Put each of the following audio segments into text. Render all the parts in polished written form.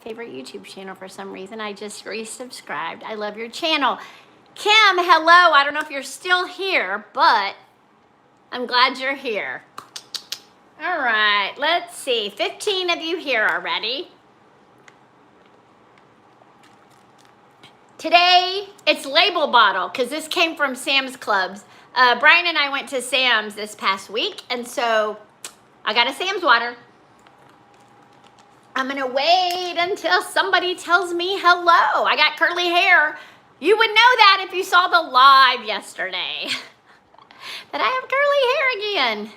favorite YouTube channel for some reason. I just resubscribed. I love your channel. Kim, hello. I don't know if you're still here, but I'm glad you're here. All right, let's see. 15 of you here already. Today, it's label bottle because this came from Sam's Clubs. Brian and I went to Sam's this past week, and so I got a Sam's water. I'm gonna wait until somebody tells me hello. I got curly hair. You would know that if you saw the live yesterday. That I have curly hair again.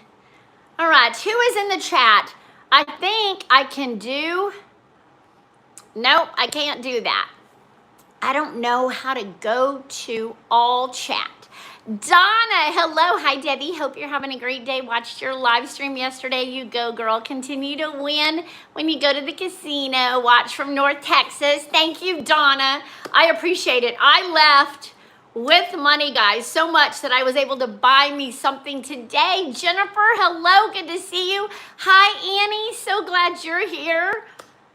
All right, who is in the chat? I think I can do, nope, I can't do that. I don't know how to go to all chat. Donna, hello. Hi, Debbie. Hope you're having a great day. Watched your live stream yesterday. You go, girl. Continue to win when you go to the casino. Watch from North Texas. Thank you, Donna. I appreciate it. I left with money, guys, so much that I was able to buy me something today. Jennifer, hello. Good to see you. Hi, Annie. So glad you're here.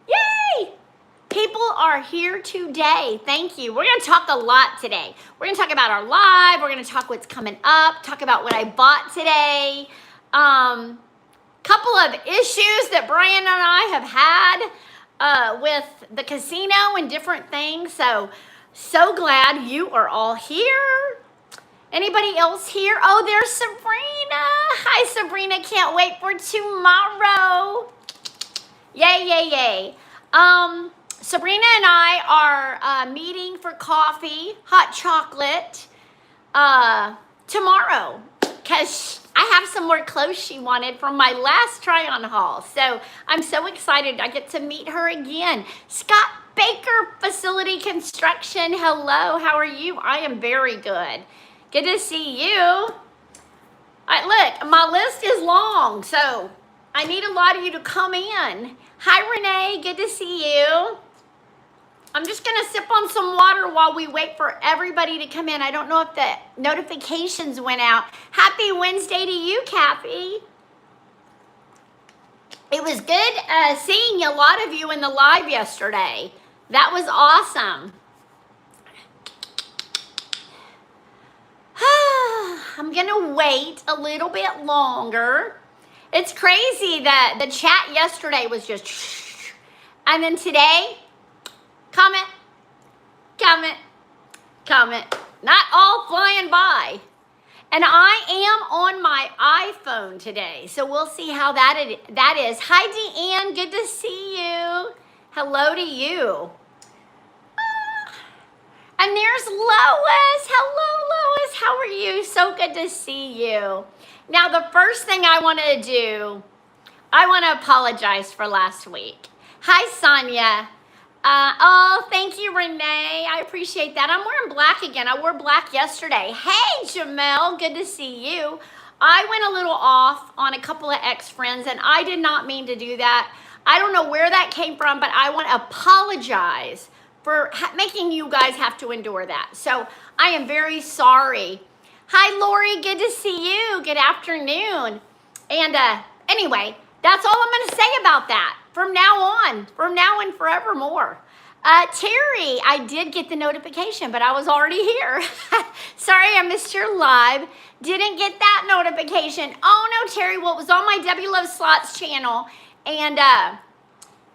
Yay! People are here today. Thank you. We're going to talk a lot today. We're going to talk about our live. We're going to talk what's coming up. Talk about what I bought today. Couple of issues that Brian and I have had with the casino and different things. So glad you are all here. Anybody else here? Oh, there's Sabrina. Hi, Sabrina. Can't wait for tomorrow. Yay, yay, yay. Sabrina and I are meeting for coffee, hot chocolate, tomorrow because I have some more clothes she wanted from my last try-on haul. So I'm so excited I get to meet her again. Scott Baker, Facility Construction. Hello, how are you? I am very good. Good to see you. All right, look, my list is long, so I need a lot of you to come in. Hi, Renee. Good to see you. I'm just going to sip on some water while we wait for everybody to come in. I don't know if the notifications went out. Happy Wednesday to you, Kathy. It was good seeing a lot of you in the live yesterday. That was awesome. I'm going to wait a little bit longer. It's crazy that the chat yesterday was just and then today, comment, comment, comment. Not all flying by. And I am on my iPhone today, so we'll see how that is. Hi, Deanne. Good to see you. Hello to you. And there's Lois. Hello, Lois. How are you? So good to see you. Now, the first thing I want to do, I want to apologize for last week. Hi, Sonia. Oh, thank you, Renee. I appreciate that. I'm wearing black again. I wore black yesterday. Hey, Jamel. Good to see you. I went a little off on a couple of ex-friends, and I did not mean to do that. I don't know where that came from, but I want to apologize for making you guys have to endure that. So I am very sorry. Hi, Lori. Good to see you. Good afternoon. And anyway, that's all I'm going to say about that from now and forevermore. Terry, I did get the notification, but I was already here. Sorry, I missed your live. Didn't get that notification. Oh, no, Terry. Well, it was on my Debbie Loves Slots channel, and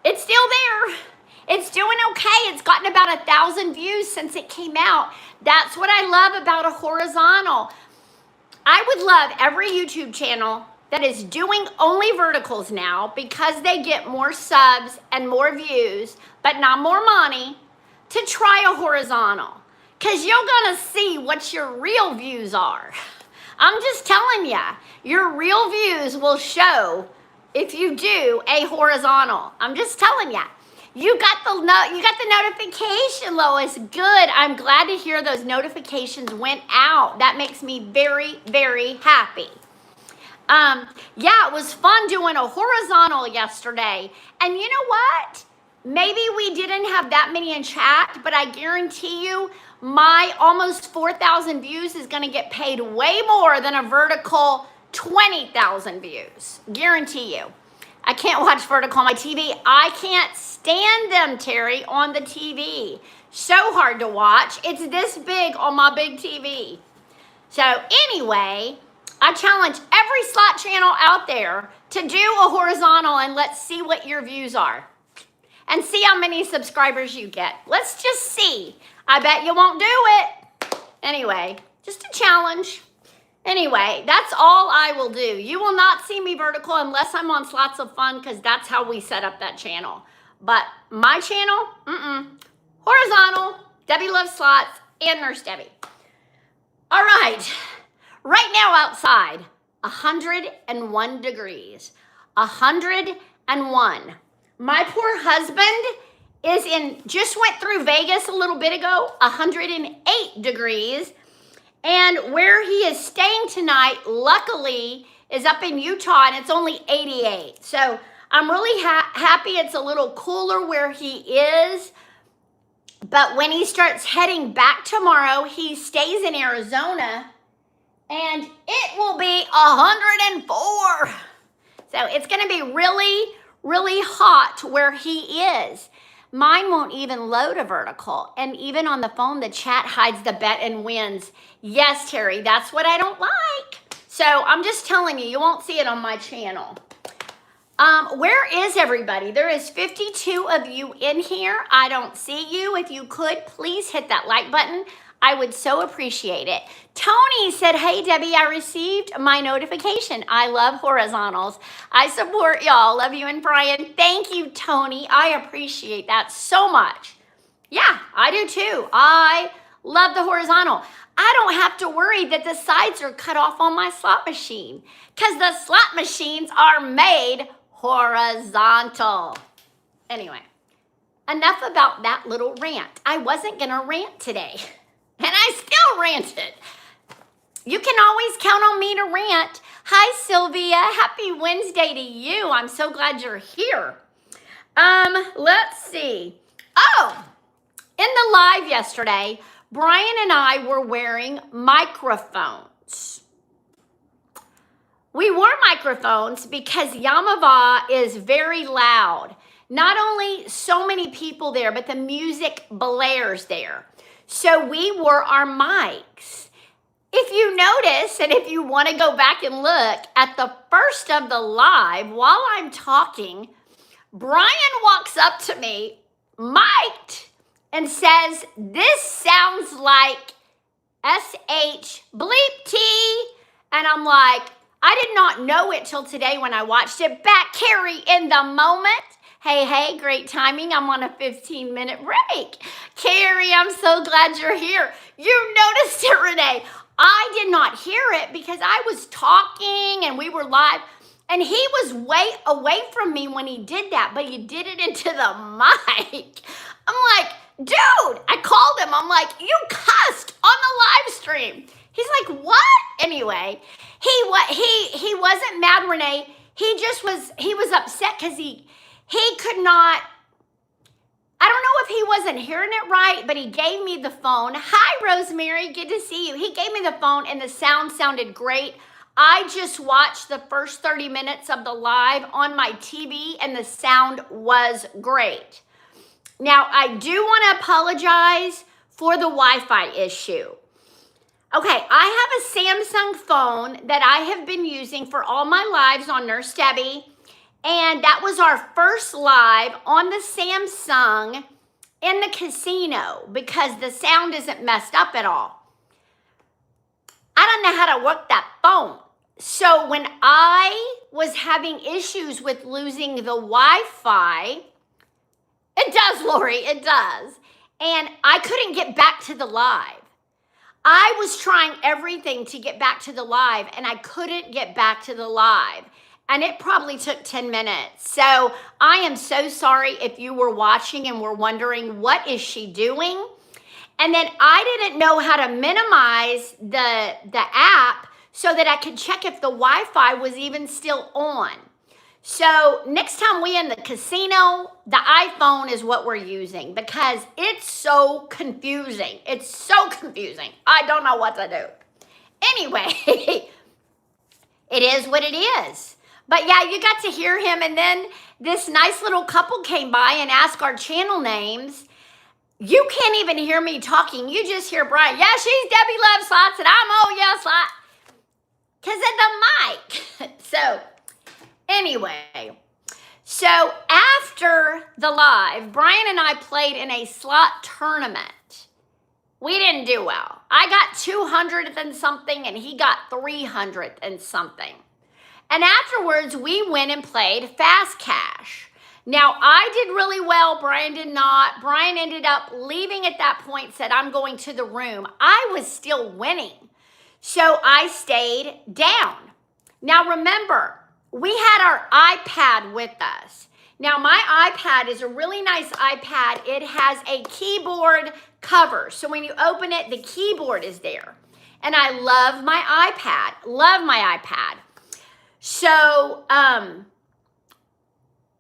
it's still there. It's doing okay. It's gotten about 1,000 views since it came out. That's what I love about a horizontal. I would love every YouTube channel that is doing only verticals now because they get more subs and more views, but not more money, to try a horizontal. Because you're going to see what your real views are. I'm just telling you, your real views will show if you do a horizontal. I'm just telling you. You got the notification, Lois. Good. I'm glad to hear those notifications went out. That makes me very, very happy. Yeah, it was fun doing a horizontal yesterday. And you know what? Maybe we didn't have that many in chat, but I guarantee you my almost 4,000 views is going to get paid way more than a vertical 20,000 views. Guarantee you. I can't watch vertical on my TV. I can't stand them, Terry, on the TV. So hard to watch. It's this big on my big TV. So anyway, I challenge every slot channel out there to do a horizontal, and let's see what your views are. And see how many subscribers you get. Let's just see. I bet you won't do it. Anyway, just a challenge. Anyway, that's all I will do. You will not see me vertical unless I'm on Slots of Fun, because that's how we set up that channel. But my channel, horizontal, Debbie Loves Slots, and Nurse Debbie. All right. Right now outside, 101 degrees. 101. My poor husband just went through Vegas a little bit ago, 108 degrees. And where he is staying tonight, luckily, is up in Utah, and it's only 88. So I'm really happy it's a little cooler where he is. But when he starts heading back tomorrow, he stays in Arizona, and it will be 104. So it's going to be really, really hot where he is. Mine won't even load a vertical. And even on the phone, the chat hides the bet and wins. Yes, Terry, that's what I don't like. So I'm just telling you, you won't see it on my channel. Where is everybody? There is 52 of you in here. I don't see you. If you could, please hit that like button. I would so appreciate it. Tony said, hey, Debbie, I received my notification. I love horizontals. I support y'all. Love you and Brian. Thank you, Tony. I appreciate that so much. Yeah, I do too. I love the horizontal. I don't have to worry that the sides are cut off on my slot machine, because the slot machines are made horizontal. Anyway, enough about that little rant. I wasn't going to rant today. And I still ranted. You can always count on me to rant. Hi, Sylvia. Happy Wednesday to you. I'm so glad you're here. Let's see. Oh, in the live yesterday, Brian and I were wearing microphones. We wore microphones because Yamava is very loud. Not only so many people there, but the music blares there. So we wore our mics. If you notice, and if you want to go back and look at the first of the live, while I'm talking, Brian walks up to me, mic'd, and says, this sounds like SH bleep T. And I'm like, I did not know it till today when I watched it back. Carrie in the moment. Hey, great timing. I'm on a 15-minute break. Carrie, I'm so glad you're here. You noticed it, Renee. I did not hear it because I was talking and we were live. And he was way away from me when he did that, but he did it into the mic. I'm like, dude, I called him. I'm like, you cussed on the live stream. He's like, what? Anyway, he wasn't mad, Renee. He was upset because he could not, I don't know if he wasn't hearing it right, but he gave me the phone. Hi, Rosemary, good to see you. He gave me the phone and the sound sounded great. I just watched the first 30 minutes of the live on my TV and the sound was great. Now, I do want to apologize for the Wi-Fi issue. Okay, I have a Samsung phone that I have been using for all my lives on Nurse Debbie. And that was our first live on the Samsung in the casino because the sound isn't messed up at all. I don't know how to work that phone. So when I was having issues with losing the Wi-Fi, it does, Lori, it does. And I couldn't get back to the live. I was trying everything to get back to the live and I couldn't get back to the live. And it probably took 10 minutes. So I am so sorry if you were watching and were wondering, what is she doing? And then I didn't know how to minimize the app so that I could check if the Wi-Fi was even still on. So next time we in the casino, the iPhone is what we're using because it's so confusing. It's so confusing. I don't know what to do. Anyway, it is what it is. But yeah, you got to hear him. And then this nice little couple came by and asked our channel names. You can't even hear me talking. You just hear Brian. Yeah, she's Debbie Loves Slots, and I'm oh yeah slot. Because of the mic. So anyway, so after the live, Brian and I played in a slot tournament. We didn't do well. I got 200th and something, and he got 300th and something. And afterwards, we went and played Fast Cash. Now, I did really well. Brian did not. Brian ended up leaving at that point, said, I'm going to the room. I was still winning. So I stayed down. Now, remember, we had our iPad with us. Now, my iPad is a really nice iPad. It has a keyboard cover. So when you open it, the keyboard is there. And I love my iPad. Love my iPad. So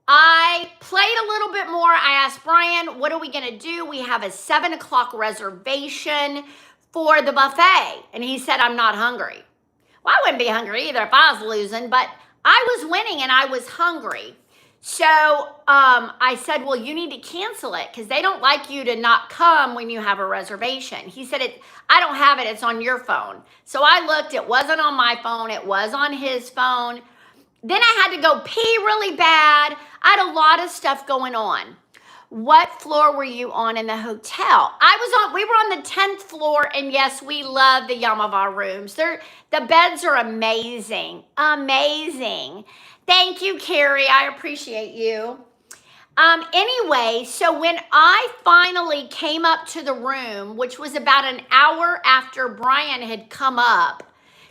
I played a little bit more. I asked Brian, what are we going to do? We have a 7 o'clock reservation for the buffet. And he said, I'm not hungry. Well, I wouldn't be hungry either if I was losing, but I was winning and I was hungry. So I said, well, you need to cancel it because they don't like you to not come when you have a reservation. He said, I don't have it. It's on your phone. So I looked. It wasn't on my phone. It was on his phone. Then I had to go pee really bad. I had a lot of stuff going on. What floor were you on in the hotel? We were on the 10th floor, and yes, we love the Yamava rooms. The beds are amazing, amazing. Thank you, Carrie. I appreciate you. Anyway, so when I finally came up to the room, which was about an hour after Brian had come up,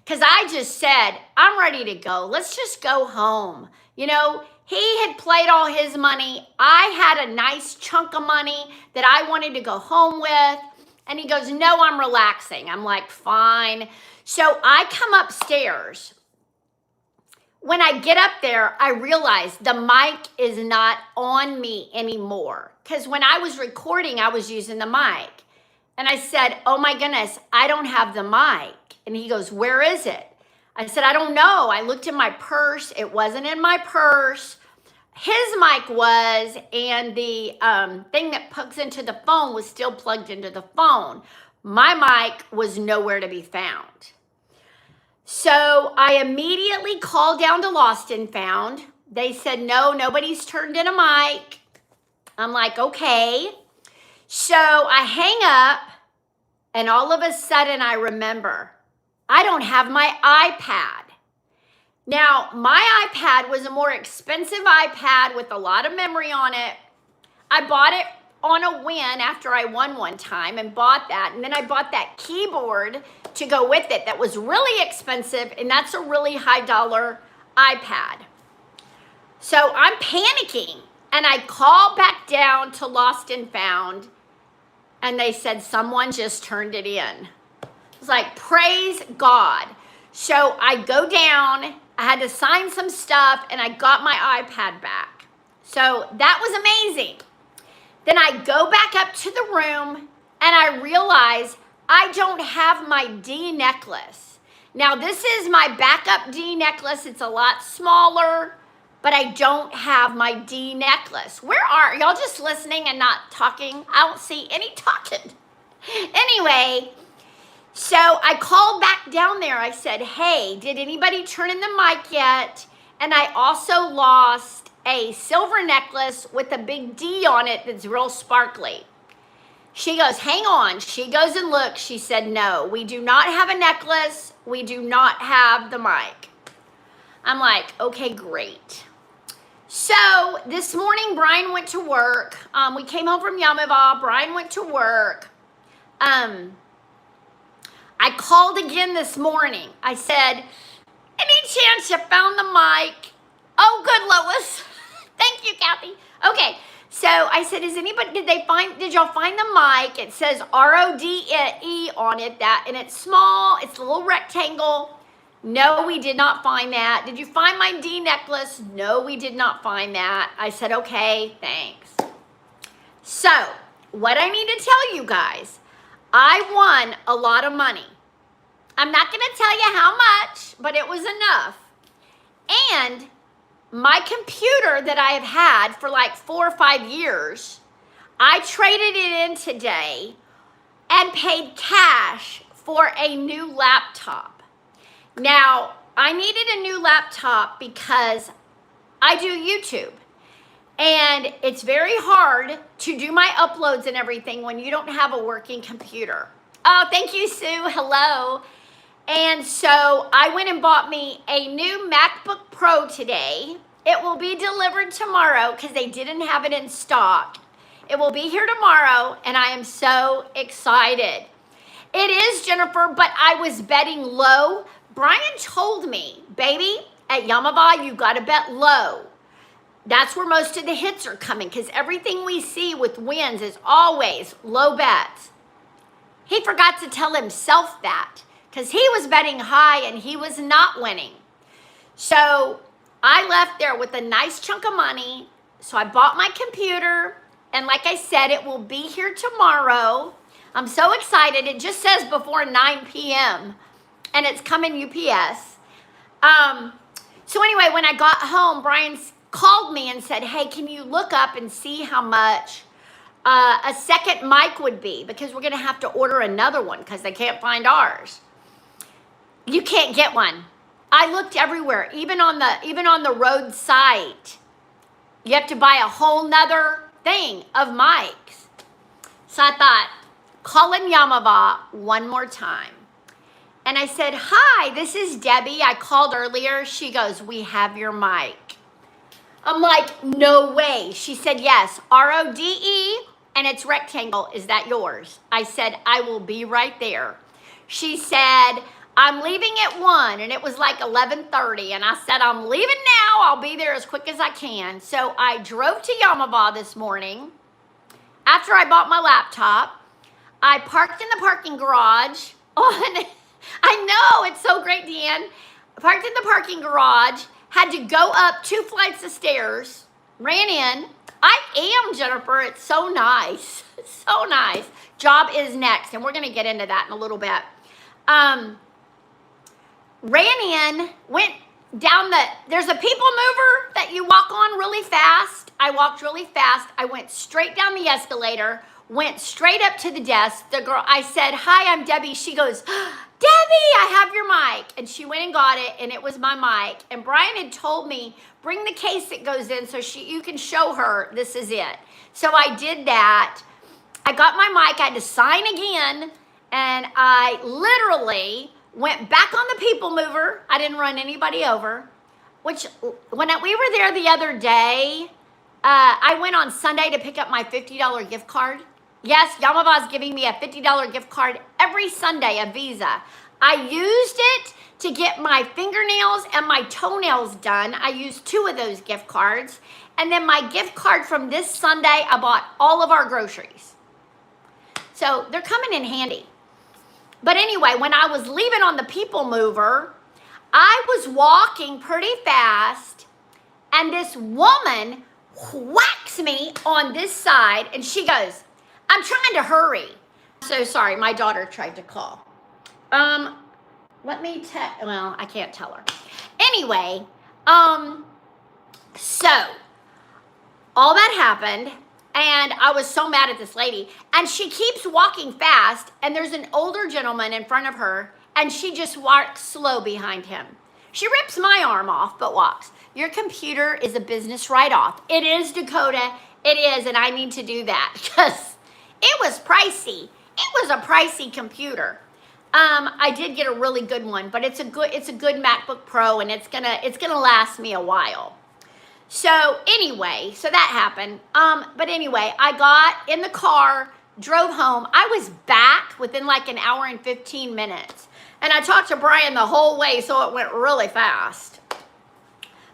because I just said, I'm ready to go. Let's just go home. You know, he had played all his money. I had a nice chunk of money that I wanted to go home with. And he goes, no, I'm relaxing. I'm like, fine. So I come upstairs. When I get up there, I realize the mic is not on me anymore. Because when I was recording, I was using the mic. And I said, oh my goodness, I don't have the mic. And he goes, where is it? I said, I don't know. I looked in my purse. It wasn't in my purse. His mic was, and the thing that plugs into the phone was still plugged into the phone. My mic was nowhere to be found. So I immediately called down to Lost and Found. They said, no, nobody's turned in a mic. I'm like, okay. So I hang up, and all of a sudden I remember, I don't have my iPad. Now, my iPad was a more expensive iPad with a lot of memory on it. I bought it on a win after I won one time and bought that. And then I bought that keyboard to go with it that was really expensive, and that's a really high dollar iPad. So I'm panicking, and I call back down to Lost and Found, and they said someone just turned it in. It's like, praise God. So I go down, I had to sign some stuff, and I got my iPad back. So that was amazing. Then I go back up to the room, and I realize I don't have my D necklace. Now, this is my backup D necklace. It's a lot smaller, but I don't have my D necklace. Where are y'all? Just listening and not talking? I don't see any talking. Anyway, so I called back down there. I said, hey, did anybody turn in the mic yet? And I also lost a silver necklace with a big D on it that's real sparkly. She goes, hang on. She goes and looks. She said, no, we do not have a necklace. We do not have the mic. I'm like, okay, great. So this morning, Brian went to work. We came home from Yamava. Brian went to work. I called again this morning. I said, any chance you found the mic? Oh, good, Lois. Thank you, Kathy. Okay. So I said, did y'all find the mic? It says RODE on it, and it's small, it's a little rectangle. No, we did not find that. Did you find my D necklace? No, we did not find that. I said, okay, thanks. So what I need to tell you guys, I won a lot of money. I'm not going to tell you how much, but it was enough. And my computer that I have had for like 4 or 5 years, I traded it in today and paid cash for a new laptop. Now, I needed a new laptop because I do YouTube. And it's very hard to do my uploads and everything when you don't have a working computer. Oh, thank you, Sue. Hello. And so I went and bought me a new MacBook Pro today. It will be delivered tomorrow because they didn't have it in stock. It will be here tomorrow, and I am so excited. It is, Jennifer, but I was betting low. Brian told me, baby, at Yamava, you got to bet low. That's where most of the hits are coming because everything we see with wins is always low bets. He forgot to tell himself that because he was betting high and he was not winning. So I left there with a nice chunk of money. So I bought my computer, and like I said, it will be here tomorrow. I'm so excited. It just says before 9 p.m. and it's coming UPS. So anyway, when I got home, Brian called me and said, hey, can you look up and see how much a second mic would be? Because we're going to have to order another one because they can't find ours. You can't get one. I looked everywhere, even on the roadside. You have to buy a whole nother thing of mics. So I thought, call in Yamava one more time. And I said, hi, this is Debbie. I called earlier. She goes, we have your mic. I'm like, no way. She said, yes, RODE, and it's rectangle. Is that yours? I said, I will be right there. She said, I'm leaving at 1, and it was like 11:30, and I said, I'm leaving now. I'll be there as quick as I can. So I drove to Yamava this morning. After I bought my laptop, I parked in the parking garage on, I know, it's so great, Deanne. I parked in the parking garage, had to go up 2 flights of stairs, ran in. I am, Jennifer. It's so nice. So nice. Job is next, and we're going to get into that in a little bit. Ran in, went down there's a people mover that you walk on really fast. I walked really fast. I went straight down the escalator, went straight up to the desk. The girl, I said, hi, I'm Debbie. She goes, Debbie, I have your mic. And she went and got it, and it was my mic. And Brian had told me, bring the case that goes in so you can show her this is it. So I did that. I got my mic. I had to sign again, and I literally went back on the people mover. I didn't run anybody over, which when we were there the other day, I went on Sunday to pick up my $50 gift card. Yes, Yamava's giving me a $50 gift card every Sunday, a Visa. I used it to get my fingernails and my toenails done. I used 2 of those gift cards. And then my gift card from this Sunday, I bought all of our groceries. So they're coming in handy. But anyway, when I was leaving on the people mover, I was walking pretty fast, and this woman whacks me on this side, and she goes, I'm trying to hurry. So sorry, my daughter tried to call. Let me well, I can't tell her. Anyway, so all that happened, and I was so mad at this lady, and she keeps walking fast, and there's an older gentleman in front of her, and she just walks slow behind him. She rips my arm off, but walks. Your computer is a business write-off. It is, Dakota. It is, and I need to do that because it was pricey. It was a pricey computer. I did get a really good one, but it's a good MacBook Pro, and it's gonna last me a while. So anyway, so that happened. But anyway, I got in the car, drove home. I was back within like an hour and 15 minutes. And I talked to Brian the whole way, so it went really fast.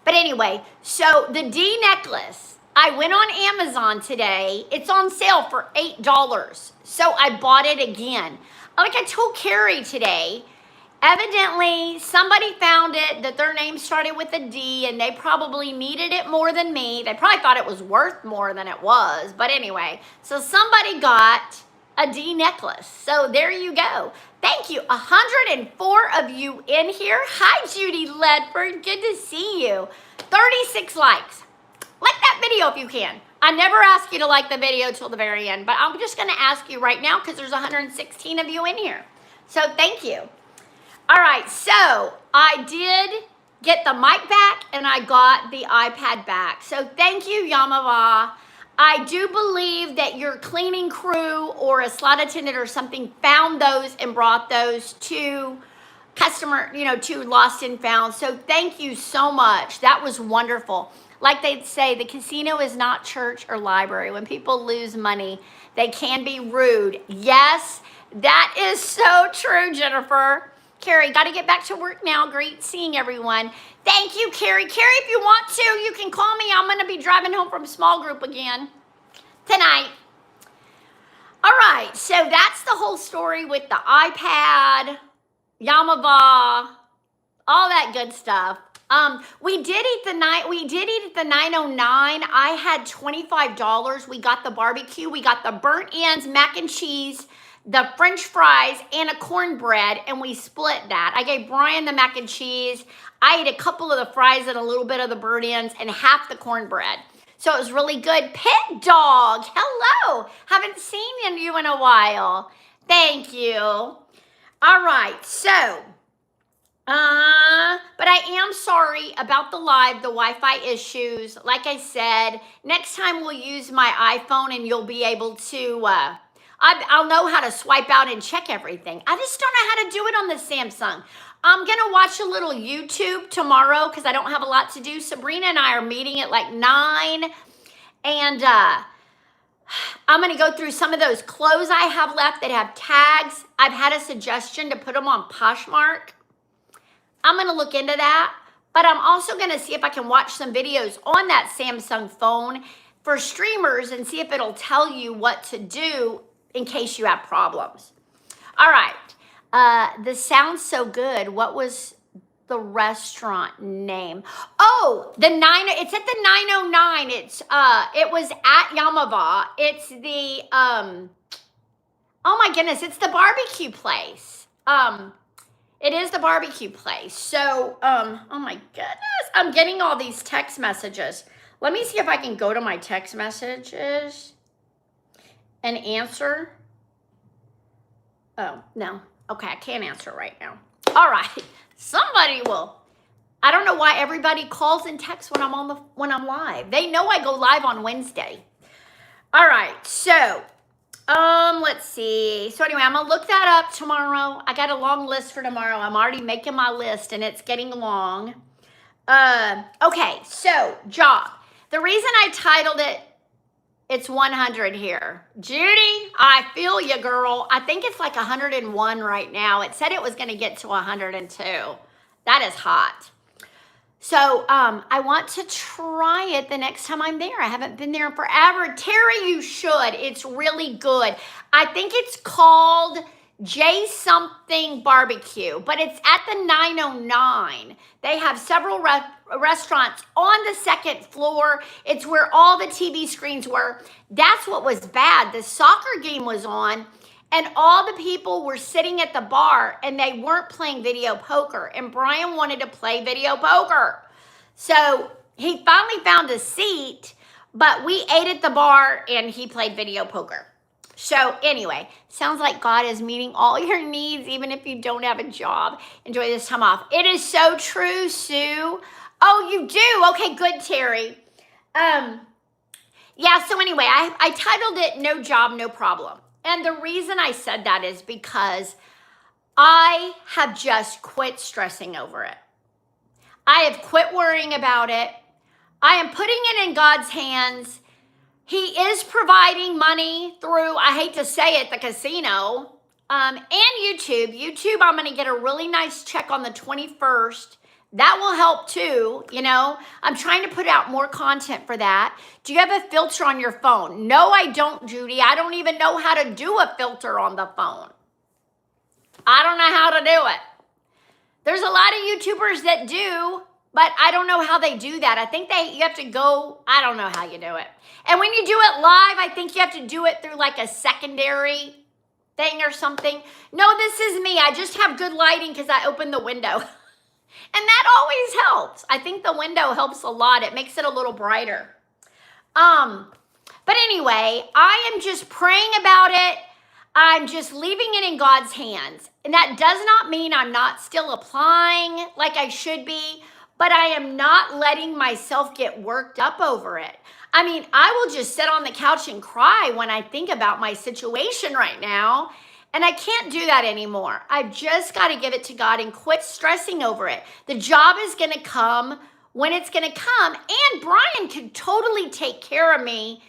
But anyway, so the D necklace, I went on Amazon today. It's on sale for $8. So I bought it again. Like I told Carrie today, evidently somebody found it that their name started with a D, and they probably needed it more than me. They probably thought it was worth more than it was. But anyway, so somebody got a D necklace. So there you go. Thank you. 104 of you in here. Hi, Judy Ledford. Good to see you. 36 likes. Like that video if you can. I never ask you to like the video till the very end, but I'm just going to ask you right now because there's 116 of you in here. So thank you. All right, so I did get the mic back and I got the iPad back. So thank you, Yamava. I do believe that your cleaning crew or a slot attendant or something found those and brought those to customer, to Lost and Found. So thank you so much. That was wonderful. Like they'd say, the casino is not church or library. When people lose money, they can be rude. Yes, that is so true, Jennifer. Carrie, got to get back to work now. Great seeing everyone. Thank you, Carrie. Carrie, if you want to, you can call me. I'm going to be driving home from small group again tonight. All right, so that's the whole story with the iPad, Yamava, all that good stuff. We did eat at the 909. I had $25. We got the barbecue. We got the burnt ends, mac and cheese, the French fries, and a cornbread, and we split that. I gave Brian the mac and cheese. I ate a couple of the fries and a little bit of the burnt ends and half the cornbread. So it was really good. Pit Dog, hello. Haven't seen you in a while. Thank you. All right, so, but I am sorry about the live, the Wi-Fi issues. Like I said, next time we'll use my iPhone and you'll be able to, I'll know how to swipe out and check everything. I just don't know how to do it on the Samsung. I'm going to watch a little YouTube tomorrow because I don't have a lot to do. Sabrina and I are meeting at like 9. And I'm going to go through some of those clothes I have left that have tags. I've had a suggestion to put them on Poshmark. I'm going to look into that. But I'm also going to see if I can watch some videos on that Samsung phone for streamers and see if it'll tell you what to do in case you have problems. All right. This sounds so good. What was the restaurant name? Oh, it's at the 909. It was at Yamava. It's the, oh my goodness, it's the barbecue place. It is the barbecue place. So, oh my goodness, I'm getting all these text messages. Let me see if I can go to my text messages and answer. Oh, no. Okay, I can't answer right now. All right, somebody will. I don't know why everybody calls and texts when I'm live. They know I go live on Wednesday. All right, so let's see. So anyway, I'm gonna look that up tomorrow. I got a long list for tomorrow. I'm already making my list and it's getting long. Okay, so job. The reason I titled it, it's 100 here. Judy, I feel you, girl. I think it's like 101 right now. It said it was going to get to 102. That is hot. So I want to try it the next time I'm there. I haven't been there in forever. Terry, you should. It's really good. I think it's called J something barbecue, but it's at the 909. They have several restaurants on the second floor. It's where all the TV screens were. That's what was bad. The soccer game was on and all the people were sitting at the bar and they weren't playing video poker. And Brian wanted to play video poker. So he finally found a seat, but we ate at the bar and he played video poker. So anyway, sounds like God is meeting all your needs, even if you don't have a job. Enjoy this time off. It is so true, Sue. Oh, you do? Okay, good, Terry. Yeah, so anyway, I titled it No Job, No Problem. And the reason I said that is because I have just quit stressing over it. I have quit worrying about it. I am putting it in God's hands. He is providing money through, I hate to say it, the casino, and YouTube. YouTube, I'm going to get a really nice check on the 21st. That will help too, I'm trying to put out more content for that. Do you have a filter on your phone? No, I don't, Judy. I don't even know how to do a filter on the phone. I don't know how to do it. There's a lot of YouTubers that do, but I don't know how they do that. I think you have to go, I don't know how you do it. And when you do it live, I think you have to do it through like a secondary thing or something. No, this is me. I just have good lighting because I opened the window. And that always helps. I think the window helps a lot. It makes it a little brighter. But anyway, I am just praying about it. I'm just leaving it in God's hands. And that does not mean I'm not still applying like I should be, but I am not letting myself get worked up over it. I mean, I will just sit on the couch and cry when I think about my situation right now. And I can't do that anymore. I've just got to give it to God and quit stressing over it. The job is going to come when it's going to come. And Brian could totally take care of me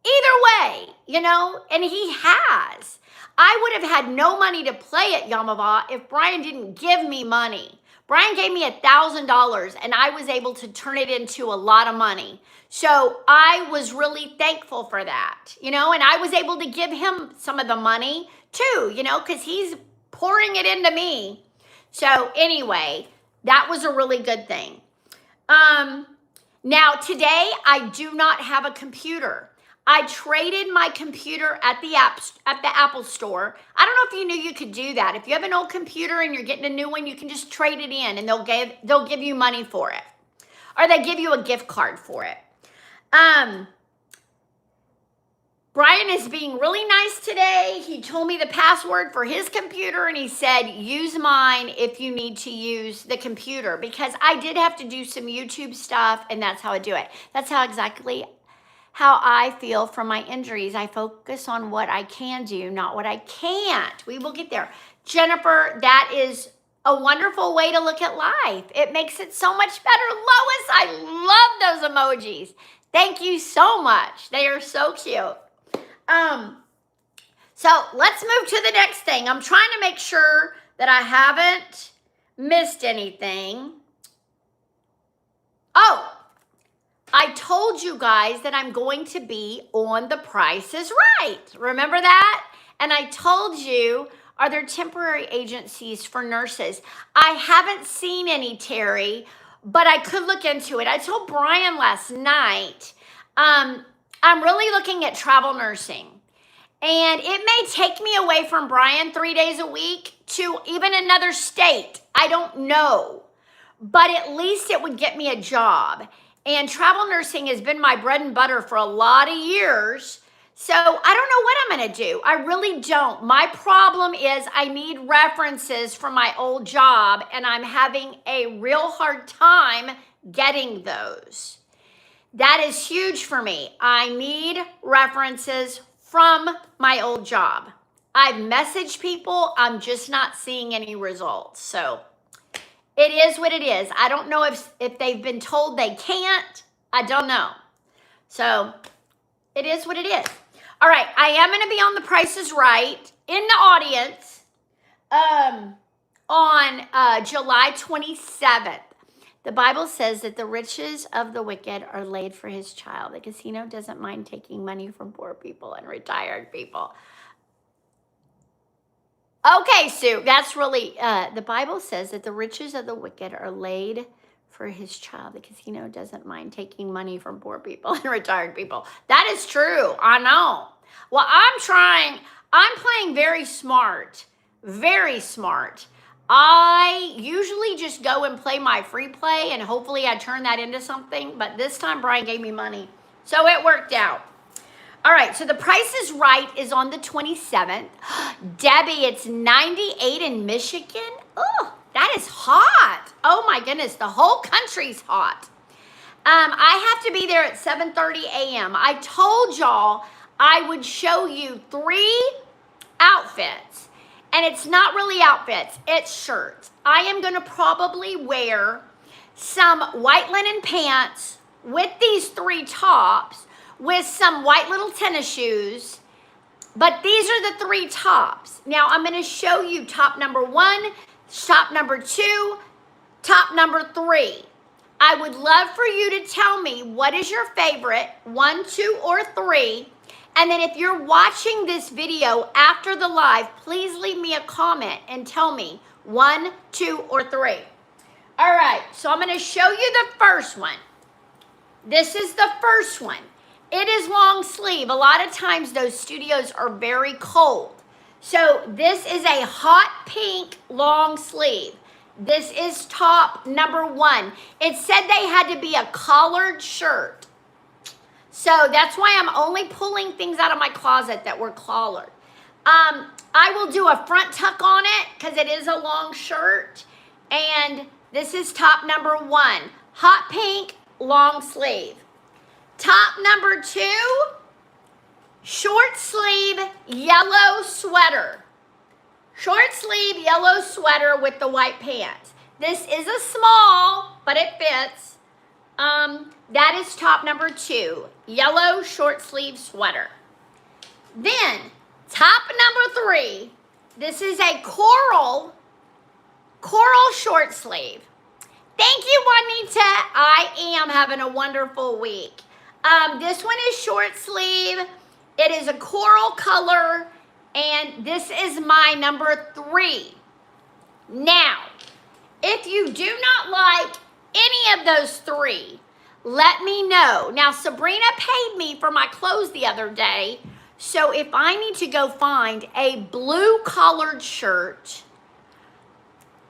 either way, you know, and he has. I would have had no money to play at Yamava if Brian didn't give me money. Brian gave me $1,000 and I was able to turn it into a lot of money. So I was really thankful for that, you know, and I was able to give him some of the money too, you know, because he's pouring it into me. So anyway, that was a really good thing. Now today I do not have a computer. I traded my computer at the Apple store. I don't know if you knew you could do that. If you have an old computer and you're getting a new one, you can just trade it in and they'll give you money for it. Or they give you a gift card for it. Brian is being really nice today. He told me the password for his computer and he said, use mine if you need to use the computer, because I did have to do some YouTube stuff and that's how I do it. That's exactly how I feel from my injuries. I focus on what I can do, not what I can't. We will get there. Jennifer, that is a wonderful way to look at life. It makes it so much better. Lois, I love those emojis. Thank you so much. They are so cute. So let's move to the next thing. I'm trying to make sure that I haven't missed anything. Oh, I told you guys that I'm going to be on The Price is Right. Remember that? And I told you, are there temporary agencies for nurses? I haven't seen any, Terry, but I could look into it. I told Brian last night, I'm really looking at travel nursing. And it may take me away from Brian 3 days a week to even another state. I don't know. But at least it would get me a job. And travel nursing has been my bread and butter for a lot of years. So I don't know what I'm going to do. I really don't. My problem is I need references from my old job, and I'm having a real hard time getting those. That is huge for me. I need references from my old job. I've messaged people. I'm just not seeing any results. So it is what it is. I don't know if they've been told they can't. I don't know. So it is what it is. All right. I am going to be on The Price is Right in the audience on July 27th. The Bible says that the riches of the wicked are laid for his child. The casino doesn't mind taking money from poor people and retired people. Okay, Sue, that's really, the Bible says that the riches of the wicked are laid for his child. The casino doesn't mind taking money from poor people and retired people. That is true. I know. Well, I'm playing very smart, very smart. I usually just go and play my free play and hopefully I turn that into something. But this time Brian gave me money. So it worked out. All right, so The Price is Right is on the 27th. Debbie, it's 98 in Michigan. Oh, that is hot. Oh my goodness, the whole country's hot. I have to be there at 7:30 a.m. I told y'all I would show you 3 outfits. And it's not really outfits, it's shirts. I am gonna probably wear some white linen pants with these 3 tops, with some white little tennis shoes, but these are the 3 tops. Now I'm gonna show you top number 1, top number 2, top number 3. I would love for you to tell me what is your favorite, 1, 2, or 3. And then if you're watching this video after the live, please leave me a comment and tell me 1, 2, or 3. All right, so I'm gonna show you the first one. This is the first one. It is long sleeve. A lot of times those studios are very cold. So this is a hot pink long sleeve. This is top number 1. It said they had to be a collared shirt. So that's why I'm only pulling things out of my closet that were collared. I will do a front tuck on it because it is a long shirt. And this is top number 1. Hot pink, long sleeve. Top number 2, short sleeve, yellow sweater. Short sleeve, yellow sweater with the white pants. This is a small, but it fits. That is top number 2, yellow short sleeve sweater. Then, top number 3, this is a coral short sleeve. Thank you, Juanita. I am having a wonderful week. This one is short sleeve. It is a coral color, and this is my number 3. Now, if you do not like any of those 3, let me know. Now, Sabrina paid me for my clothes the other day, so if I need to go find a blue collared shirt,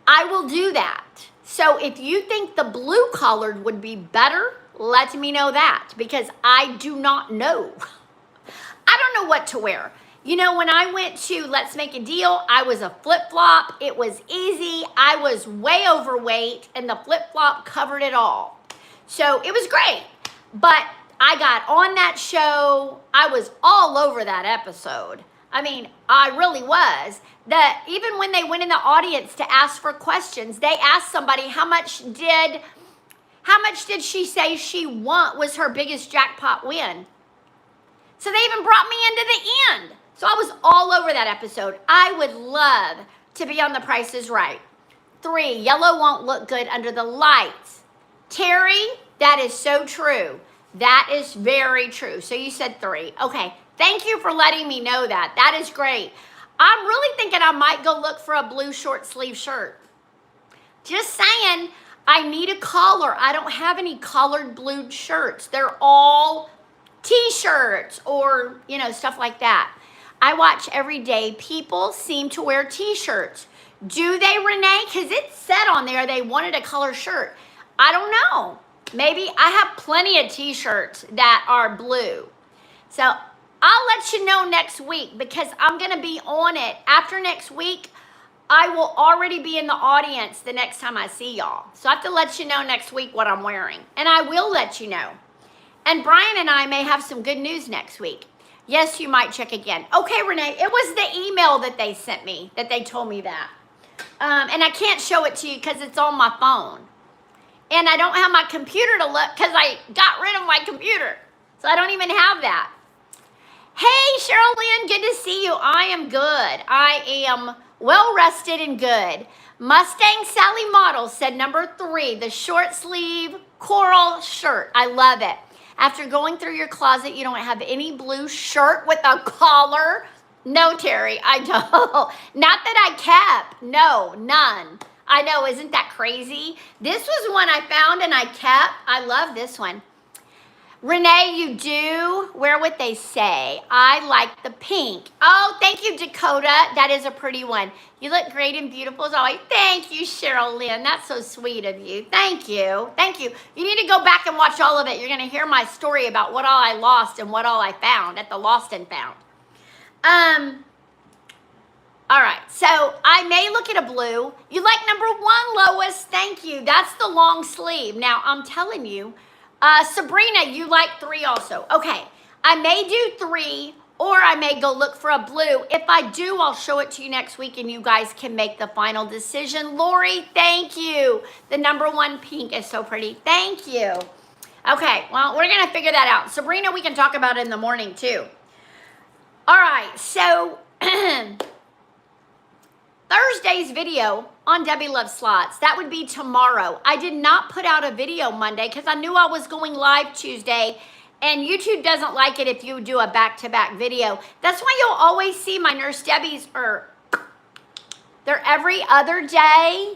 I will do that. So if you think the blue collared would be better, let me know that, because I do not know. I don't know what to wear. You know, when I went to Let's Make a Deal, I was a flip-flop. It was easy. I was way overweight, and the flip-flop covered it all. So it was great. But I got on that show. I was all over that episode. I mean, I really was. Even when they went in the audience to ask for questions, they asked somebody how much did she say she won, was her biggest jackpot win. So they even brought me into the end. So I was all over that episode. I would love to be on The Price is Right. 3, yellow won't look good under the lights. Terry, that is so true. That is very true. So you said 3. Okay, thank you for letting me know that. That is great. I'm really thinking I might go look for a blue short sleeve shirt. Just saying, I need a collar. I don't have any collared blue shirts. They're all t-shirts or, you know, stuff like that. I watch every day. People seem to wear t-shirts. Do they, Renee? Because it said on there they wanted a color shirt. I don't know. Maybe I have plenty of t-shirts that are blue. So I'll let you know next week, because I'm going to be on it. After next week, I will already be in the audience the next time I see y'all. So I have to let you know next week what I'm wearing. And I will let you know. And Brian and I may have some good news next week. Yes, you might check again. Okay, Renee, it was the email that they sent me that they told me that. And I can't show it to you because it's on my phone. And I don't have my computer to look because I got rid of my computer. So I don't even have that. Hey, Cheryl Lynn, good to see you. I am good. I am well rested and good. Mustang Sally Model said number 3, the short sleeve coral shirt. I love it. After going through your closet, you don't have any blue shirt with a collar? No, Terry, I don't. Not that I kept. No, none. I know, isn't that crazy? This was one I found and I kept. I love this one. Renee, you do wear what they say. I like the pink. Oh, thank you, Dakota. That is a pretty one. You look great and beautiful as always. Thank you, Cheryl Lynn. That's so sweet of you. Thank you. Thank you. You need to go back and watch all of it. You're going to hear my story about what all I lost and what all I found at the Lost and Found. All right, so I may look at a blue. You like number 1, Lois. Thank you. That's the long sleeve. Now, I'm telling you, Sabrina, you like 3 also. Okay, I may do 3, or I may go look for a blue. If I do, I'll show it to you next week, and you guys can make the final decision. Lori, thank you. The number 1 pink is so pretty. Thank you. Okay, well, we're going to figure that out. Sabrina, we can talk about it in the morning, too. All right, so Thursday's video on Debbie Loves Slots, that would be tomorrow. I did not put out a video Monday because I knew I was going live Tuesday, and YouTube doesn't like it if you do a back-to-back video. That's why you'll always see my Nurse Debbie's, they're every other day.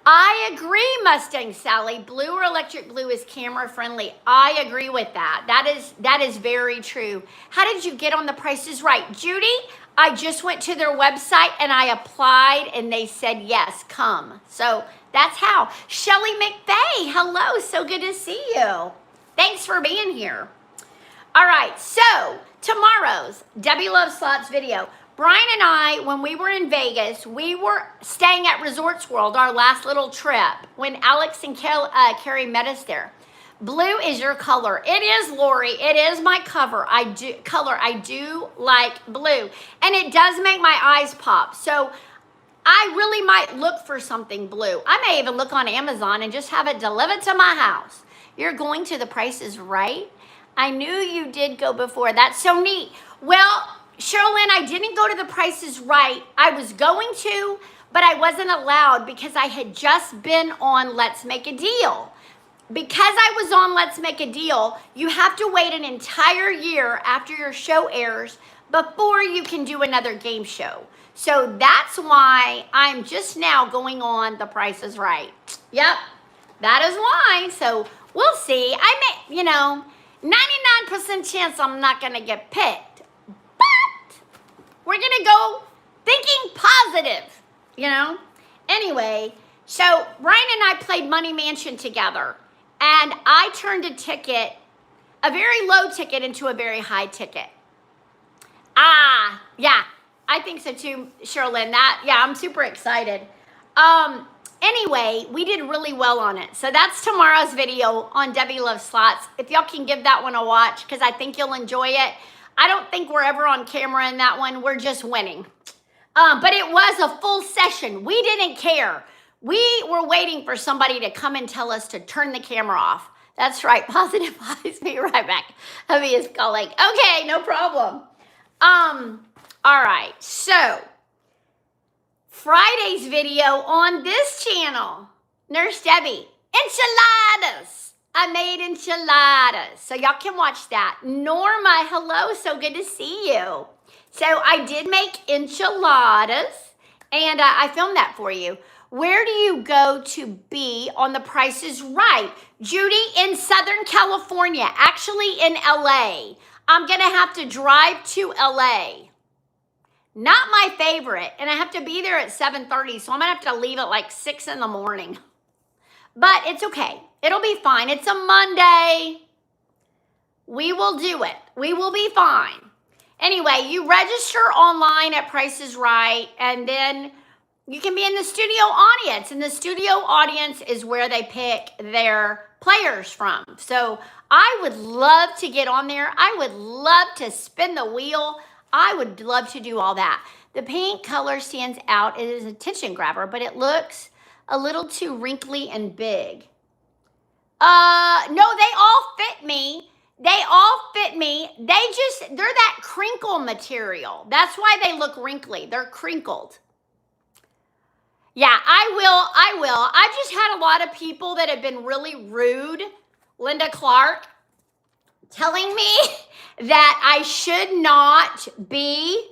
I agree, Mustang Sally. Blue or electric blue is camera friendly. I agree with that. That is very true. How did you get on the Price is Right? Judy, I just went to their website and I applied and they said, yes, come. So that's how. Shelly McVeigh, hello. So good to see you. Thanks for being here. All right, so tomorrow's Debbie Loves Slots video. Brian and I, when we were in Vegas, we were staying at Resorts World, our last little trip, when Alex and Carrie met us there. Blue is your color. It is, Lori. It is my cover. I do like blue. And it does make my eyes pop. So I really might look for something blue. I may even look on Amazon and just have it delivered to my house. You're going to the Price is Right? I knew you did go before. That's so neat. Well, Sherilyn, I didn't go to the Price is Right. I was going to, but I wasn't allowed because I had just been on Let's Make a Deal. Because I was on Let's Make a Deal, you have to wait an entire year after your show airs before you can do another game show. So that's why I'm just now going on the Price is Right. Yep, that is why. So we'll see. I may, 99% chance I'm not going to get picked. We're going to go thinking positive, Anyway, so Ryan and I played Money Mansion together, and I turned a very low ticket into a very high ticket. Yeah, I think so too, Sherilyn. I'm super excited. Anyway, we did really well on it. So that's tomorrow's video on Debbie Loves Slots. If y'all can give that one a watch, because I think you'll enjoy it. I don't think we're ever on camera in that one. We're just winning. But it was a full session. We didn't care. We were waiting for somebody to come and tell us to turn the camera off. That's right. Positive vibes. Be right back. Hubby is calling. Okay, no problem. All right. So, Friday's video on this channel. Nurse Debbie. Enchiladas. I made enchiladas. So y'all can watch that. Norma, hello. So good to see you. So I did make enchiladas, and I filmed that for you. Where do you go to be on the Price is Right? Judy, in Southern California, actually in LA. I'm going to have to drive to LA. Not my favorite, and I have to be there at 7:30, so I'm going to have to leave at like 6 in the morning. But it's okay. It'll be fine. It's a Monday. We will do it. We will be fine. Anyway, you register online at Price is Right, and then you can be in the studio audience. And the studio audience is where they pick their players from. So I would love to get on there. I would love to spin the wheel. I would love to do all that. The pink color stands out. It is a attention grabber, but it looks a little too wrinkly and big. No, they all fit me. They all fit me. They're that crinkle material. That's why they look wrinkly. They're crinkled. Yeah, I will. I've just had a lot of people that have been really rude, Linda Clark, telling me that I should not be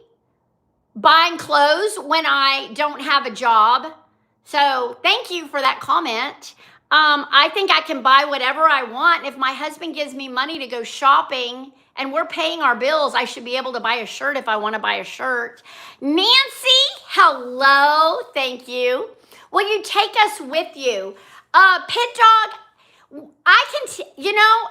buying clothes when I don't have a job. So thank you for that comment. I think I can buy whatever I want. If my husband gives me money to go shopping and we're paying our bills, I should be able to buy a shirt if I want to buy a shirt. Nancy, hello. Thank you. Will you take us with you? Pit Dog,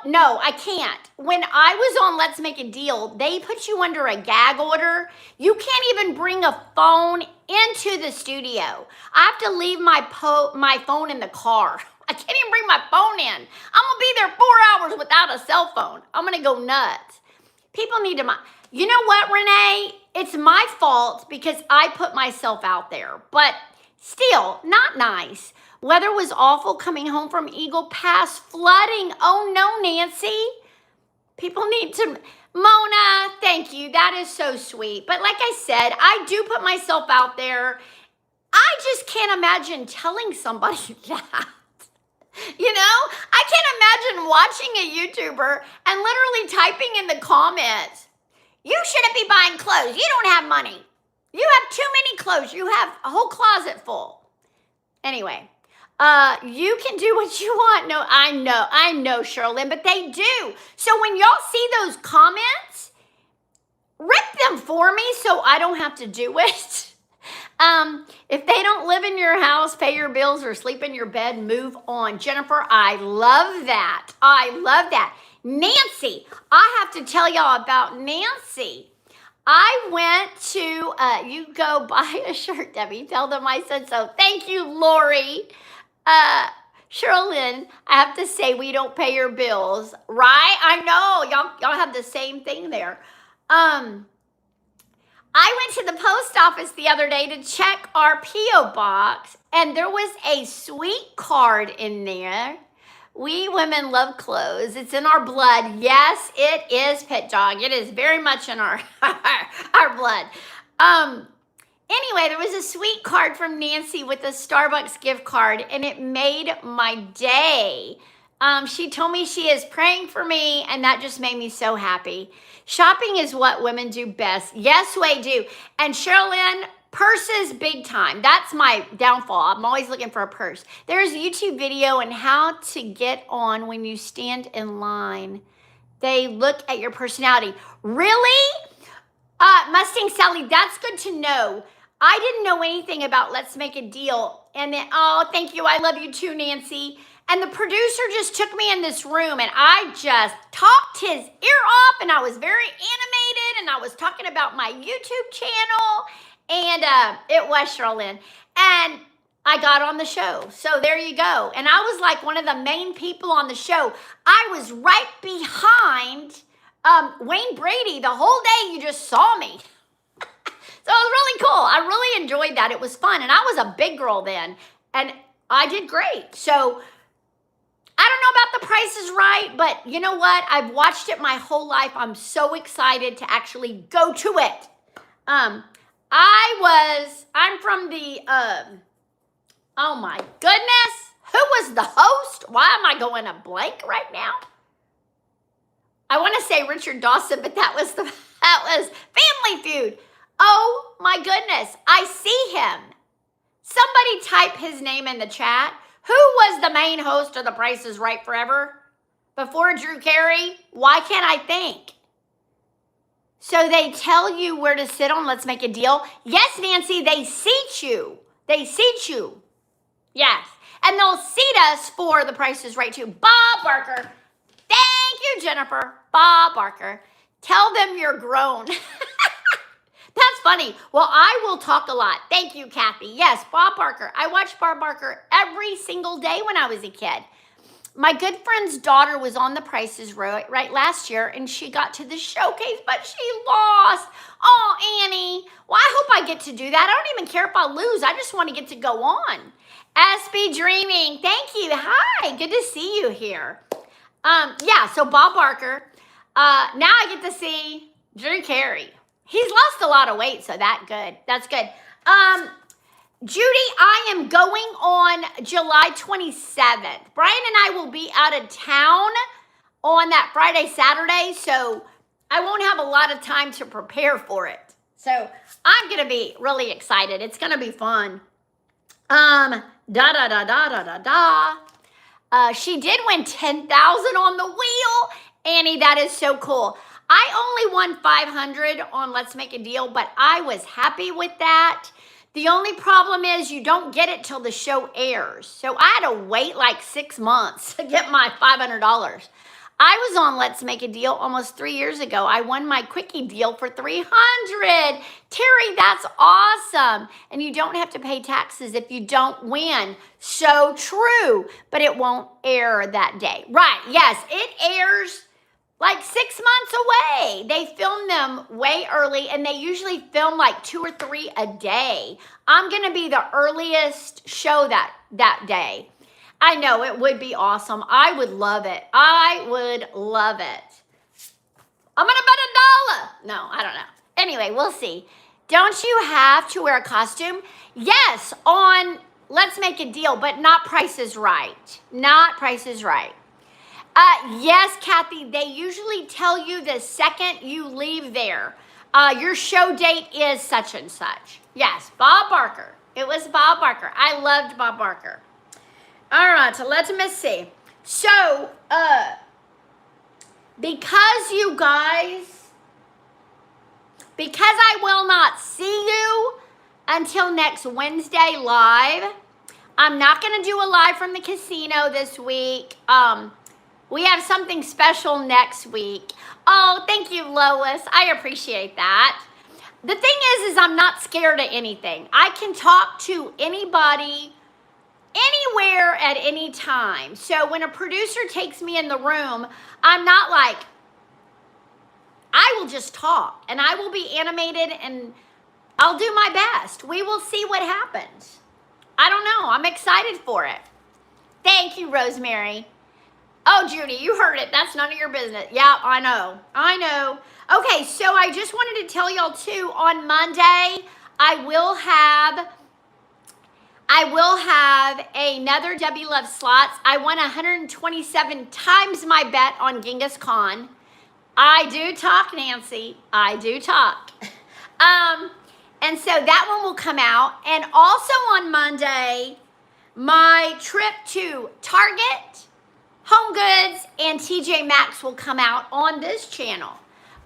no, I can't. When I was on Let's Make a Deal, they put you under a gag order. You can't even bring a phone into the studio. I have to leave my phone in the car. I can't even bring my phone in. I'm going to be there 4 hours without a cell phone. I'm going to go nuts. People need to... You know what, Renee? It's my fault because I put myself out there. But still, not nice. Weather was awful coming home from Eagle Pass. Flooding. Oh, no, Nancy. People need to... Mona, thank you. That is so sweet. But like I said, I do put myself out there. I just can't imagine telling somebody that. I can't imagine watching a YouTuber and literally typing in the comments, you shouldn't be buying clothes. You don't have money. You have too many clothes. You have a whole closet full. Anyway, You can do what you want. No, I know, Sherilyn, but they do. So when y'all see those comments, rip them for me so I don't have to do it. If they don't live in your house, pay your bills, or sleep in your bed, move on. Jennifer, I love that. I love that. Nancy, I have to tell y'all about Nancy. I went to, you go buy a shirt, Debbie. Tell them I said so. Thank you, Lori. Sherilyn, I have to say we don't pay your bills, right? I know, y'all have the same thing there. I went to the post office the other day to check our P.O. box, and there was a sweet card in there. We women love clothes. It's in our blood. Yes, it is, Pet Dog. It is very much in our blood. Anyway, there was a sweet card from Nancy with a Starbucks gift card, and it made my day. She told me she is praying for me, and that just made me so happy. Shopping is what women do best. Yes, we do. And Sherilyn, purses big time. That's my downfall. I'm always looking for a purse. There's a YouTube video on how to get on when you stand in line. They look at your personality. Really? Mustang Sally, that's good to know. I didn't know anything about Let's Make a Deal. And then, oh, thank you. I love you too, Nancy. And the producer just took me in this room and I just talked his ear off, and I was very animated, and I was talking about my YouTube channel, and it was Sherilyn. And I got on the show. So there you go. And I was like one of the main people on the show. I was right behind Wayne Brady the whole day. You just saw me. So it was really cool. I really enjoyed that. It was fun. And I was a big girl then, and I did great. So I don't know about The Price is Right, but you know what? I've watched it my whole life. I'm so excited to actually go to it. I'm from the, oh my goodness. Who was the host? Why am I going a blank right now? I want to say Richard Dawson, but that was Family Feud. Oh my goodness. I see him. Somebody type his name in the chat. Who was the main host of The Price is Right Forever? Before Drew Carey? Why can't I think? So they tell you where to sit on Let's Make a Deal? Yes, Nancy, they seat you. They seat you. Yes. And they'll seat us for The Price is Right too. Bob Barker. Thank you, Jennifer. Bob Barker. Tell them you're grown. That's funny. Well, I will talk a lot. Thank you, Kathy. Yes, Bob Barker. I watched Bob Barker every single day when I was a kid. My good friend's daughter was on The Price is Right last year, and she got to the showcase, but she lost. Oh, Annie. Well, I hope I get to do that. I don't even care if I lose. I just want to get to go on. SB Dreaming. Thank you. Hi. Good to see you here. Yeah, so Bob Barker. Now I get to see Drew Carey. He's lost a lot of weight, so that's good. Judy, I am going on July 27th. Brian and I will be out of town on that Friday, Saturday, so I won't have a lot of time to prepare for it. So I'm going to be really excited. It's going to be fun. She did win $10,000 on the wheel. Annie, that is so cool. I only won $500 on Let's Make a Deal, but I was happy with that. The only problem is you don't get it till the show airs. So I had to wait like 6 months to get my $500. I was on Let's Make a Deal almost 3 years ago. I won my quickie deal for $300. Terry, that's awesome. And you don't have to pay taxes if you don't win. So true, but it won't air that day. Right, yes, it airs like 6 months away. They film them way early, and they usually film like 2 or 3 a day. I'm going to be the earliest show that day. I know, it would be awesome. I would love it. I would love it. I'm going to bet $1. No, I don't know. Anyway, we'll see. Don't you have to wear a costume? Yes, on Let's Make a Deal, but not Price is Right. Not Price is Right. Yes, Kathy, they usually tell you the second you leave there. Your show date is such and such. Yes, Bob Barker. It was Bob Barker. I loved Bob Barker. All right, so let me see. So, because you guys, because I will not see you until next Wednesday live, I'm not going to do a live from the casino this week. We have something special next week. Oh, thank you, Lois. I appreciate that. The thing is I'm not scared of anything. I can talk to anybody, anywhere at any time. So when a producer takes me in the room, I'm not like, I will just talk and I will be animated and I'll do my best. We will see what happens. I don't know. I'm excited for it. Thank you, Rosemary. Oh, Judy, you heard it. That's none of your business. Yeah, I know. I know. Okay, so I just wanted to tell y'all too, on Monday, I will have another W Love Slots. I won 127 times my bet on Genghis Khan. I do talk, Nancy. I do talk. And so that one will come out. And also on Monday, my trip to Target, Home Goods, and TJ Maxx will come out on this channel.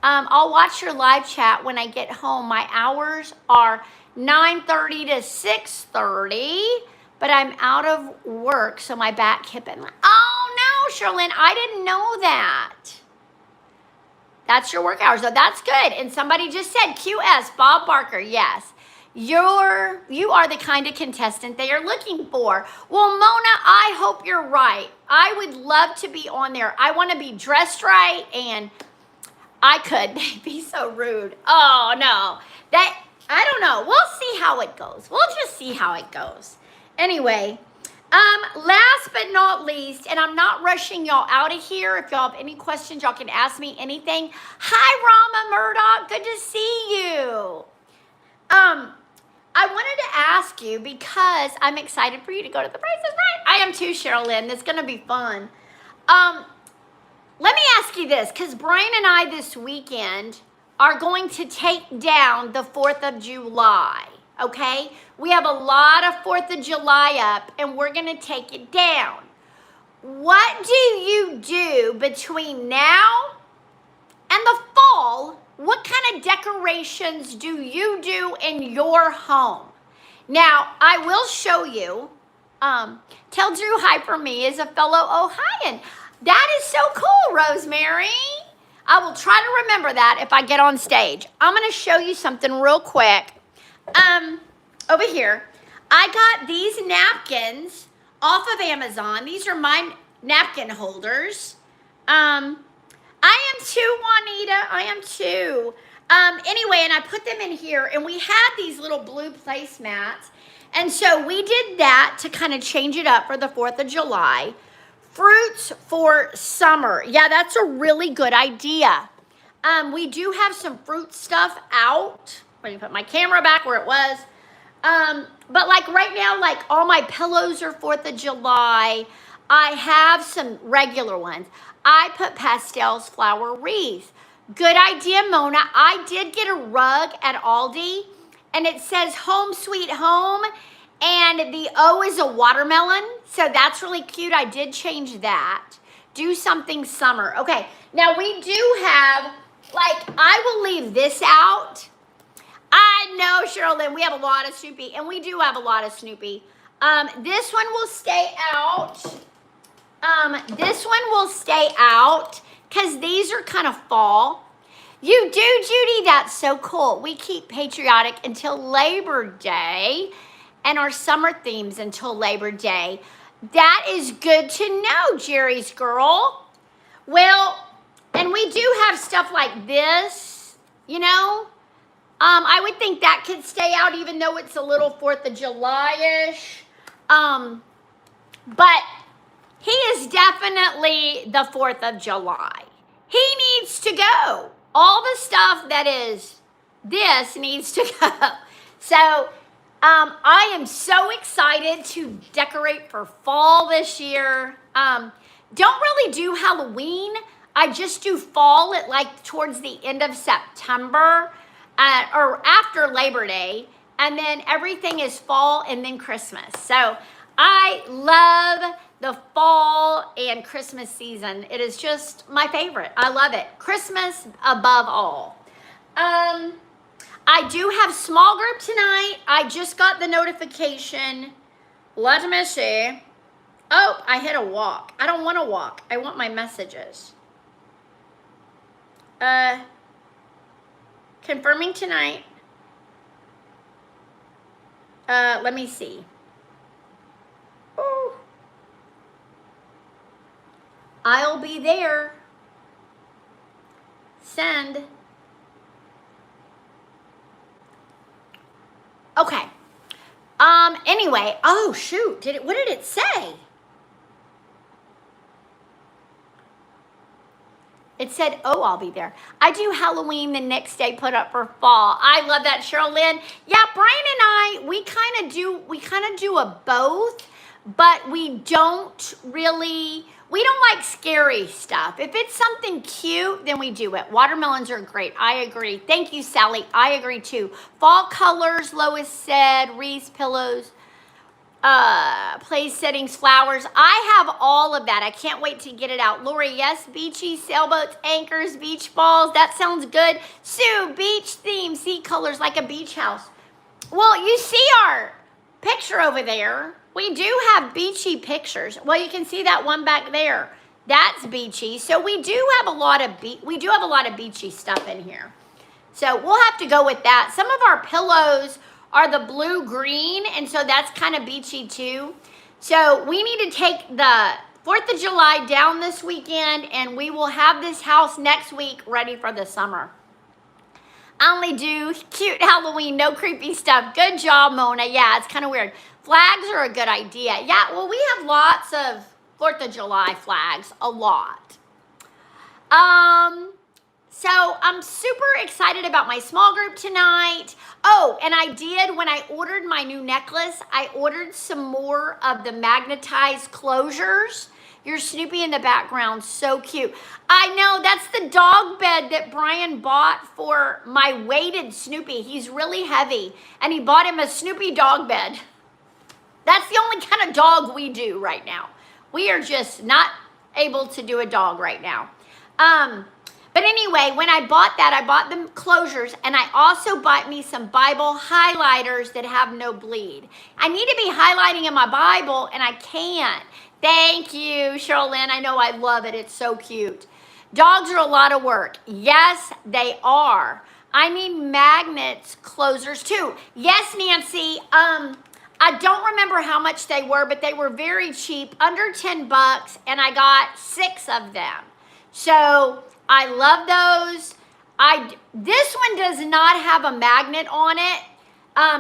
I'll watch your live chat when I get home. My hours are 9:30 to 6:30, but I'm out of work, so my back hip and oh no, Sherlyn, I didn't know that. That's your work hours, so that's good. And somebody just said, QS, Bob Barker, yes. You are the kind of contestant they are looking for. Well, Mona, I hope you're right. I would love to be on there. I want to be dressed right, and I could. They'd be so rude. Oh, no. I don't know. We'll see how it goes. We'll just see how it goes. Anyway, last but not least, and I'm not rushing y'all out of here. If y'all have any questions, y'all can ask me anything. Hi, Rama Murdoch. Good to see you. I wanted to ask you because I'm excited for you to go to the Price is Right. I am too, Sherilyn. It's going to be fun. Let me ask you this, because Brian and I this weekend are going to take down the 4th of July, okay? We have a lot of 4th of July up, and we're going to take it down. What do you do between now and the fall? What kind of decorations do you do in your home? Now, I will show you. Tell Drew hi for me as a fellow Ohioan. That is so cool, Rosemary. I will try to remember that if I get on stage. I'm going to show you something real quick. Over here, I got these napkins off of Amazon. These are my napkin holders. I am too, Juanita. I am too. Anyway, and I put them in here, and we had these little blue placemats. And so we did that to kind of change it up for the 4th of July. Fruits for summer. Yeah, that's a really good idea. We do have some fruit stuff out. Let me put my camera back where it was. But like right now, like all my pillows are 4th of July. I have some regular ones. I put pastels, flower wreath. Good idea, Mona. I did get a rug at Aldi, and it says home sweet home, and the O is a watermelon, so that's really cute. I did change that. Do something summer. Okay, now we do have, like, I will leave this out. I know, Sherilyn, we have a lot of Snoopy, and we do have a lot of Snoopy. This one will stay out. This one will stay out because these are kind of fall. You do, Judy? That's so cool. We keep patriotic until Labor Day and our summer themes until Labor Day. That is good to know, Jerry's girl. Well, and we do have stuff like this, you know. I would think that could stay out even though it's a little 4th of July-ish. But he is definitely the 4th of July. He needs to go. All the stuff that is this needs to go. So I am so excited to decorate for fall this year. Don't really do Halloween. I just do fall at like towards the end of September or after Labor Day. And then everything is fall and then Christmas. So I love the fall and Christmas season. It is just my favorite. I love it. Christmas above all. I do have small group tonight. I just got the notification. Let me see. Oh, I hit a walk. I don't want to walk. I want my messages. Confirming tonight. Let me see. Ooh. I'll be there. Send. Okay. Anyway, oh shoot, what did it say? It said, oh, I'll be there. I do Halloween the next day, put up for fall. I love that, Cheryl Lynn. Yeah, Brian and I, we kind of do a both, but we don't like scary stuff. If it's something cute, then we do it. Watermelons are great. I agree. Thank you, Sally. I agree too. Fall colors, Lois said, wreaths, pillows, place settings, flowers. I have all of that. I can't wait to get it out. Lori, yes, beachy, sailboats, anchors, beach balls. That sounds good. Sue, beach theme, sea colors like a beach house. Well, you see our picture over there. We do have beachy pictures. Well, you can see that one back there. That's beachy. So we do have a lot of beachy stuff in here. So we'll have to go with that. Some of our pillows are the blue green, and so that's kind of beachy too. So we need to take the 4th of July down this weekend, and we will have this house next week ready for the summer. I only do cute Halloween, no creepy stuff. Good job, Mona. Yeah, it's kind of weird. Flags are a good idea. Yeah, well, we have lots of 4th of July flags, a lot. So I'm super excited about my small group tonight. Oh, and I did, when I ordered my new necklace, I ordered some more of the magnetized closures. Your Snoopy in the background, so cute. I know, that's the dog bed that Brian bought for my weighted Snoopy. He's really heavy, and he bought him a Snoopy dog bed. That's the only kind of dog we do right now. We are just not able to do a dog right now. But anyway, when I bought that, I bought the closures, and I also bought me some Bible highlighters that have no bleed. I need to be highlighting in my Bible, and I can't. Thank you, Cheryl Lynn. I know, I love it. It's so cute. Dogs are a lot of work. Yes, they are. I need magnets closers too. Yes, Nancy. I don't remember how much they were, but they were very cheap, under 10 bucks, and I got 6 of them. So I love those. This one does not have a magnet on it.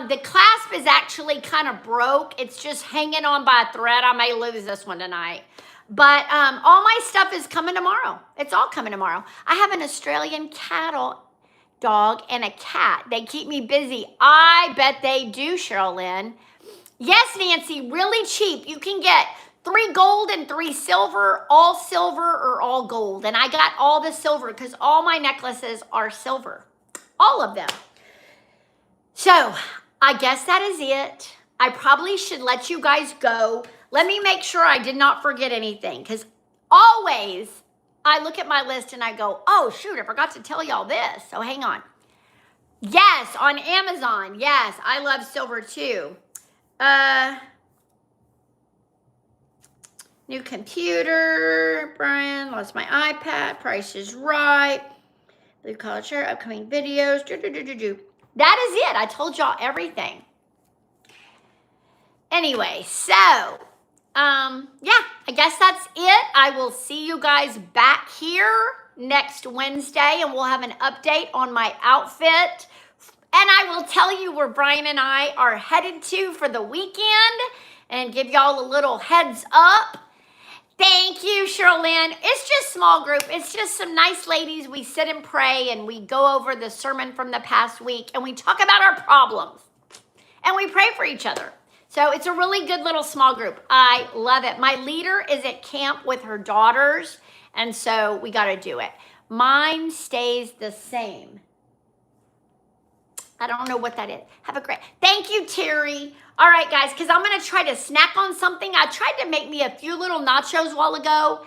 The clasp is actually kind of broke. It's just hanging on by a thread. I may lose this one tonight. But all my stuff is coming tomorrow. It's all coming tomorrow. I have an Australian cattle dog and a cat. They keep me busy. I bet they do, Cheryl Lynn. Yes, Nancy, really cheap. You can get 3 gold and 3 silver, all silver or all gold. And I got all the silver because all my necklaces are silver. All of them. So I guess that is it. I probably should let you guys go. Let me make sure I did not forget anything, because always I look at my list and I go, oh shoot, I forgot to tell y'all this. So hang on. Yes, on Amazon. Yes, I love silver too. New computer, Brian, lost my iPad, Price is Right, blue collar shirt, upcoming videos, That is it. I told y'all everything. Anyway, so, yeah, I guess that's it. I will see you guys back here next Wednesday, and we'll have an update on my outfit. And I will tell you where Brian and I are headed to for the weekend and give y'all a little heads up. Thank you, Cheryl Lynn. It's just small group. It's just some nice ladies. We sit and pray, and we go over the sermon from the past week, and we talk about our problems, and we pray for each other. So it's a really good little small group. I love it. My leader is at camp with her daughters, and so we got to do it. Mine stays the same. I don't know what that is. Have a great, thank you, Terry. All right, guys, because I'm going to try to snack on something. I tried to make me a few little nachos a while ago.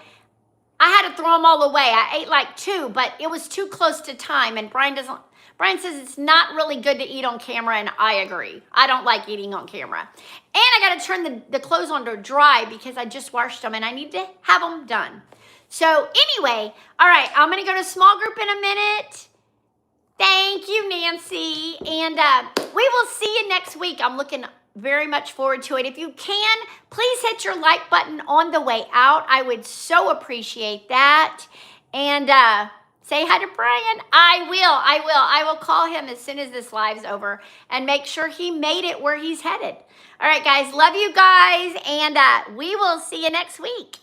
I had to throw them all away. I ate like 2, but it was too close to time. And Brian says it's not really good to eat on camera, and I agree. I don't like eating on camera. And I got to turn the clothes on to dry because I just washed them and I need to have them done. So anyway, all right, I'm going to go to small group in a minute. Thank you, Nancy. And we will see you next week. I'm looking very much forward to it. If you can, please hit your like button on the way out. I would so appreciate that. And say hi to Brian. I will call him as soon as this live's over and make sure he made it where he's headed. All right, guys. Love you guys. And we will see you next week.